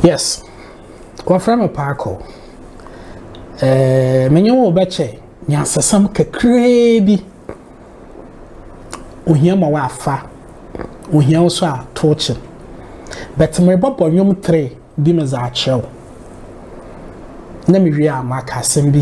Yes. One from a parko. Menyo obeche nyansasam kakra bi. Ohia ma wa afa. Ohia also a torture. But me bobo nyom 3 bi me za achew. Na me wi a maka asem bi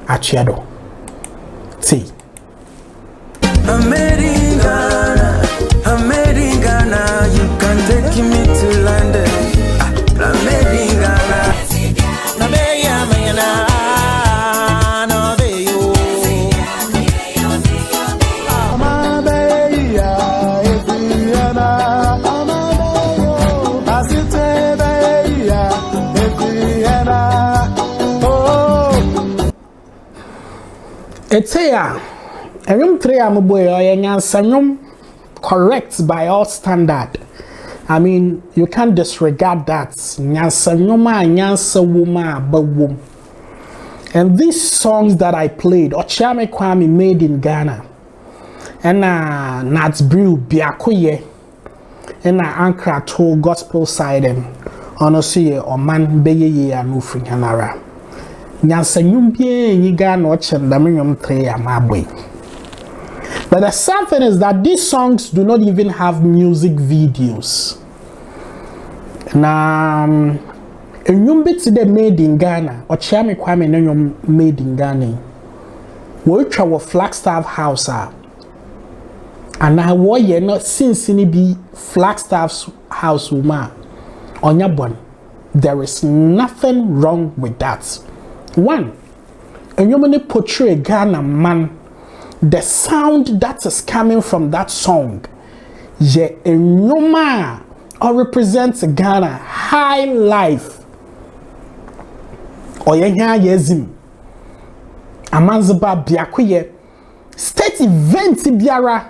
atwe do. See. I'm in Ghana, you can take me to London. I'm in Ghana. It's here. A room 3 am boy or correct by all standard. I mean, you can't disregard that. Nyansa nyoma, nyansa wuma, bawum. And these songs that I played, Ochame Kwame made in Ghana, and Nats Brew Biakoye, and Ankara to gospel side and honestly, or man beye and ufri hanara. Nyansa nyumbie nyiga no chem daminyom 3 amabwe. But the sad thing is that these songs do not even have music videos. Now, a new bit today made in Ghana, or Chami Kwame Nyom made in Ghana. We travel Flagstaff House, and I warrior not since any be Flagstaff's house woman on your bone. There is nothing wrong with that. One, and you may portray Ghana man. The sound that is coming from that song, je enyoma or represents Ghana high life. Oyenya yezim. Amanzaba biakuye. State event biara.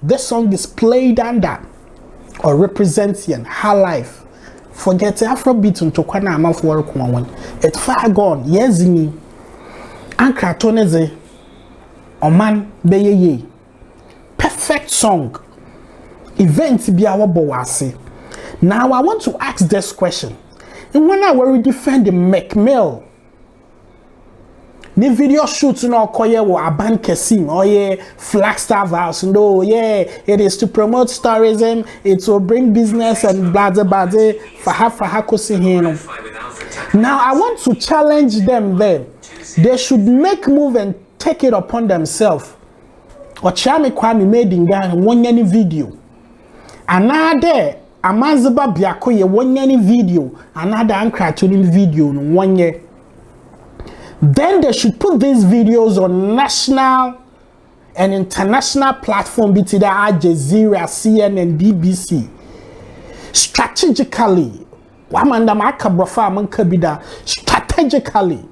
This song is played under or represents high life. Forget Afrobeat unto kwana amafo work one. It's far gone. Yezimi. Ankra toneze. Oman beyeye. Perfect song. Event biawa bowase. Now I want to ask this question. And when I will defend the Meek the video shoot no koye wo aban kesim or ye Flagstaff House no yeah it is to promote tourism, it will bring business and blah blah blah faha kosi hino. Now I want to challenge them there. They should make move and take it upon themselves. Ochame Kwame made in Ghana one any video. Another Amanzaba Biakoye one any video. Another Ankara tuning video in 1 year. Then they should put these videos on national and international platform between the Al Jazeera, CNN, BBC. Strategically, strategically.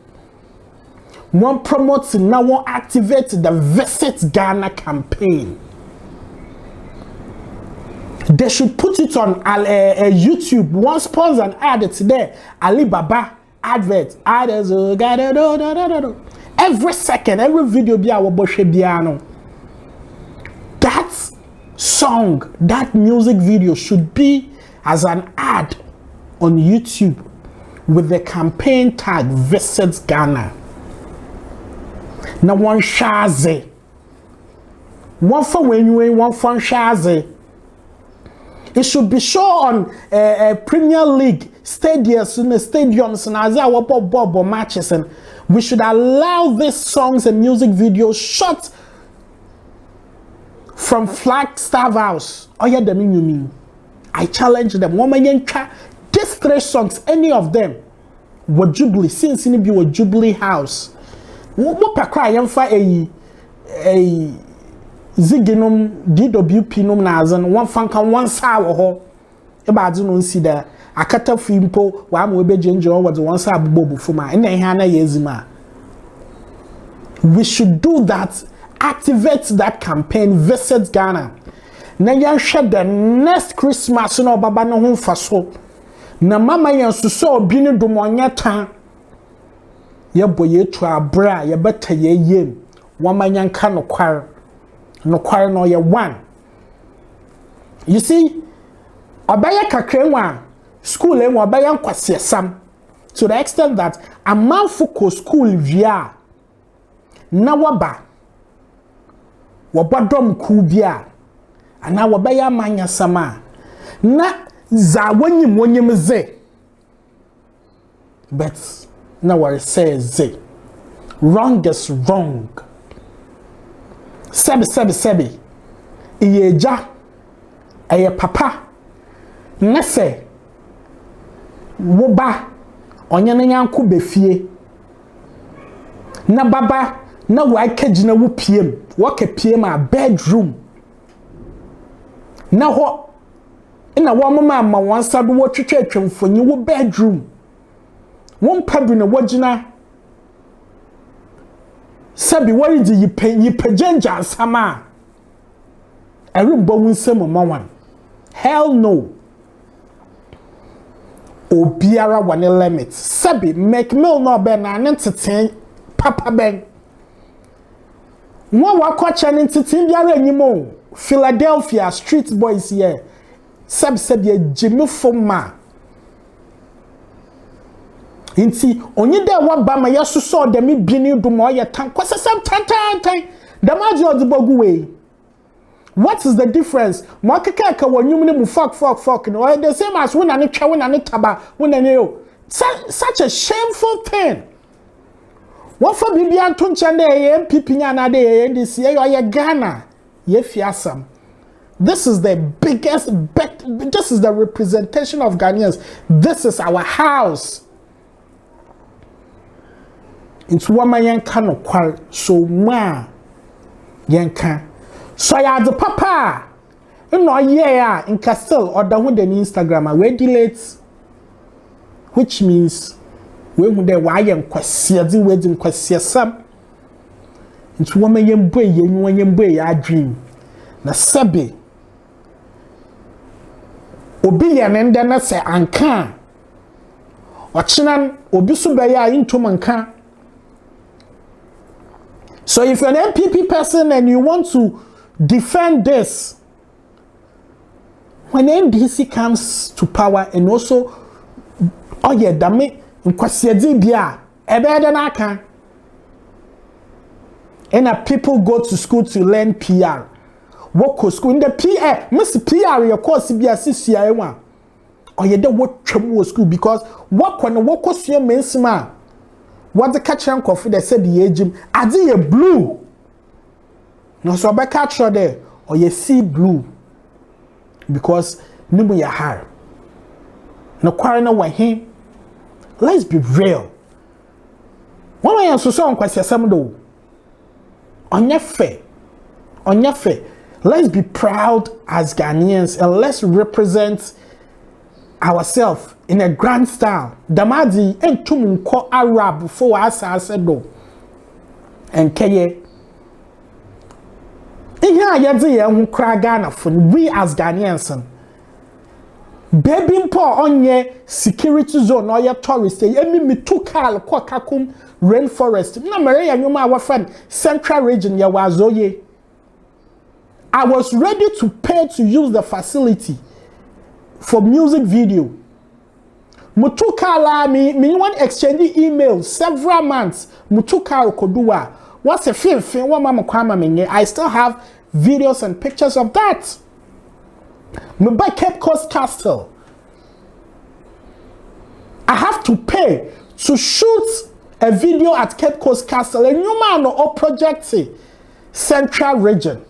One promotes now, one activates the Visit Ghana campaign. They should put it on YouTube. One sponsor and add it there. Alibaba advert. Every second, every video be our piano. That song, that music video should be as an ad on YouTube with the campaign tag Visit Ghana. Now one shaze. One for when you one for shaze. It should be shown on Premier League stadiums and as our bob matches, and we should allow these songs and music videos shot from Flagstaff House. Oh yeah, the mean. I challenge them. These 3 songs, any of them, were Jubilee. Since it be a Jubilee house. What per cry for a Ziginum DWP num nazan one fanka one saw ho eba do no see da akata fimpo wa ma obe genjo was one saw bobu fuma and na yezima. We should do that, activate that campaign, Visit Ghana. Na yan share the next Christmas no baba no ho faso na mama yan so obi ne domonya tan ye boye to abra ye beta ye yem wamanyan ka no kwar no kwar no ye one. You see obaya kakrenwa school e mo bayan kwase sam to the extent that a man for school via na waba wabadom ku bia ana wabaya manya sama na za wanyim ze but na what says ze wrong is wrong sebi iyeja eye papa nese woba onye na yanku befie na baba na wa kagina wo piem wo ka piem a bedroom na ho ina wo mama ma wansa do wo twetwe mfonyi wo bedroom won padu na wogina sabi wori di yipajenja asama erumbo wunsem mawan hell no obiara wane limit sabi make meal no be na nteten papa ben won wakwacha nteten biara anyimo Philadelphia street boys here sabi Jimmy Foma inti onye da waba ma yesuso de me bini do mo ye tan kwasesam tan the maji odibogu way. What is the difference? Mo keka ka wanyum ne mu fuck no the same as when ani twa when ani taba when ani yo such a shameful thing. What for bibia to nche na ye MPP nya na de NDC ye Ghana ye fiasam. This is the biggest this is the representation of Ghanaians. This is our house. Into wama yanka no kwal so ma yanka so ya the papa no yeah in castle or the one the Instagram we delete, which means we hu the why yankwase di we di nkwase sam into wama yemboy yenwa yemboy ya dream na sabe obi ya nenda na se anka ochinan obi so be ya into manka. So if you're an MPP person and you want to defend this, when NDC comes to power and also, oh yeah, damn it, nkwasiedi bia, ebe na aka. And people go to school to learn PR. Work to school in the PR, Miss PR, your course bia CCI1. Oh yeah, they work to school because work when work was your mensima. What the catch and coffee they said the age adi ye blue. No so be catch there or ye see blue because nimu ya hair. No quarrel wa him. Let's be real. One way so on kwasi asem do. Onye fe. Let's be proud as Ghanaians and let's represent ourselves in a grand style. Damadi entum nko Arab for asase do. Enkeye. Iya yede ye hu kra Ghana fun we as Ghanaians. Baby mpo onye security zone or ya tourist emi mitukal kwa kakum rainforest. Na mere ya nyuma our friend central region ya wazoye. I was ready to pay to use the facility for music video. Mutukala me want exchange emails several months. Mutukala koduwa. What's a film wa mama kwama menye. I still have videos and pictures of that. Me buy Cape Coast Castle. I have to pay to shoot a video at Cape Coast Castle. And you man or project central region.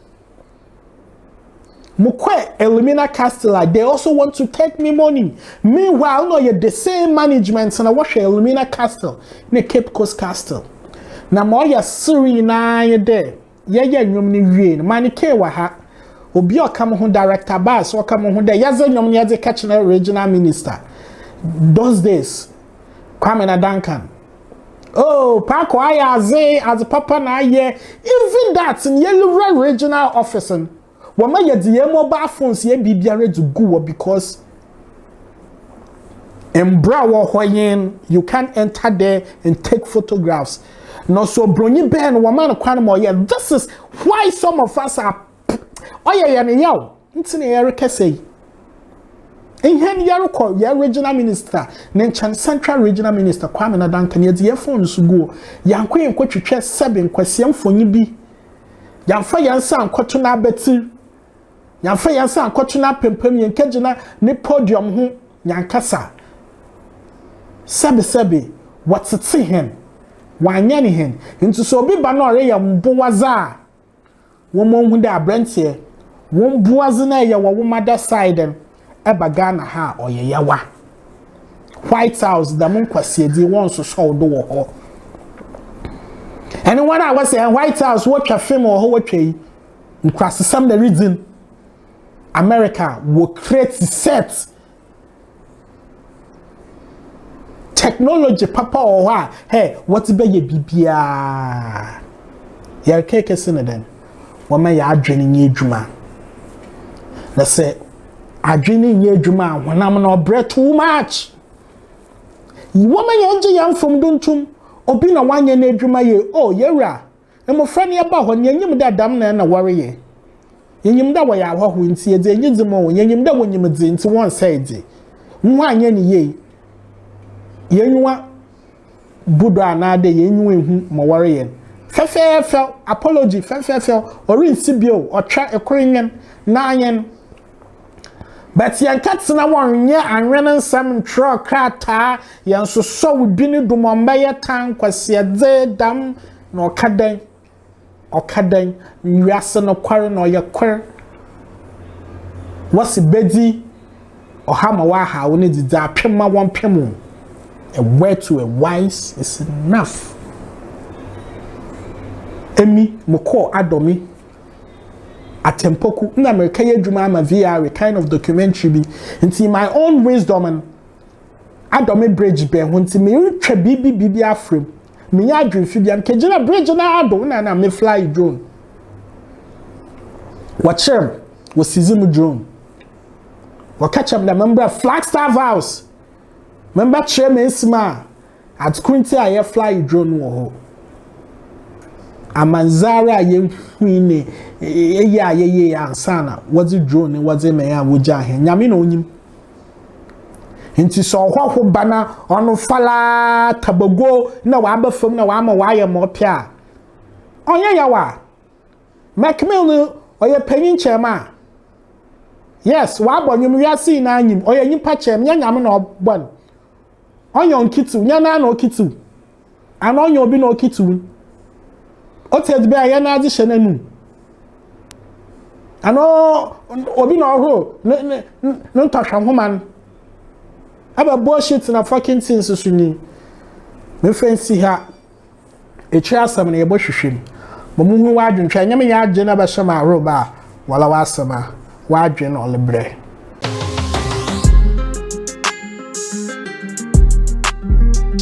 Mukwe Elmina Castle, they also want to take me money. Meanwhile, no, you're the same management and I watch Elmina Castle, ne Cape Coast Castle. Na mo ya siri na ye there. Ye nyom ni wie. Mani ke wa ha. Obi o kam ho director ba so kam ho there. Yaze nyom ni yaze catch na regional minister. Those days, Kwame na Duncan. Oh, Paco Ayaze as papa na ye. Even that in yellow regional office. Wama ye the mobile phones ye bibia to go because embra wo hoyen you can't enter there and take photographs. No so brony ben wama no kwan mo ye. This is why some of us are oh yeah ne yaw ntine ereke say Enhen yarukọ ya regional minister nenchan central regional minister Kwame na Duncan ye de phone so go yankwe nkotwetwe 7 kwase mfonyi bi yamfa yansa ankoto na abeti yamfa yansa ankoto na pempem yenkagina ne podium ho yankasa sebe watete hen wanya ne hen nti so obi ba na ore ya mbowaza wo mo hu da abrantie wo mbowaza na ye wo mother side eba Ghana ha oyeyawa White House da mun kwase di won so so do wo ho anyone I was saying White House what twa film or ho watwa nkwase sam the reason America will create set technology papa or wa hey what be ye bibia ya keke sineden wo ma ya adwene nye adwuma na say adwene nye adwuma honam na obre too much wo ma ye nje yam from dontum obi na wanye na adwuma ye oh yewra emofra ne ba ho nyanyim da dam na wore ye yenyim da wo ya ahwaho nti ye de nyizim wo yenyim da wonyim de nti won side nwa anye ne ye yenywa budo anade yenywa ehu mo wore ye fefe apology fefe orinsi bio otwa ekorinyen na anyen but yankatse na wonye anwenen sam tro krata yanso so wibini dumomba ye tan kwase de dam na okadan wiase no kware na oye kware wasi bedi ohama wa ha woni didi apema won pemu a word to a wise is enough emi moko adomi atempoku na America ye dwuma ama VR kind of documentary bi nti my own wisdom and adomi bridge be ho nti me twa bibi afrem me ya adwemfi bia nkegina bridge na ado na me fly drone watchem was season drone wakachem na member Flagstaff House member chairman sma at Quinty aye fly drone wo ho amanzara ye hwine ye ansana wazi drone wazi me ya woja he nyame na onyim nti so hwahwo bana ono fala tabago na wa abafam na wa ama wa ye mopia onye yawa macmill oye panyin chema yes wa abonyum wiase na anyim oye nyimpa chem nya nyame na obon onyo nkitu nya na okitu ana onyo obi na okitu oted be ya na adi hyenanu ano obi na ohro no ntahwa homan aba bullshit na fucking things suni me fancy ha echi asam na yebo hwehwem mo mu hu wa adwentwa nyame ya agye na ba hyema roba wala wa asama wa adwe na olebre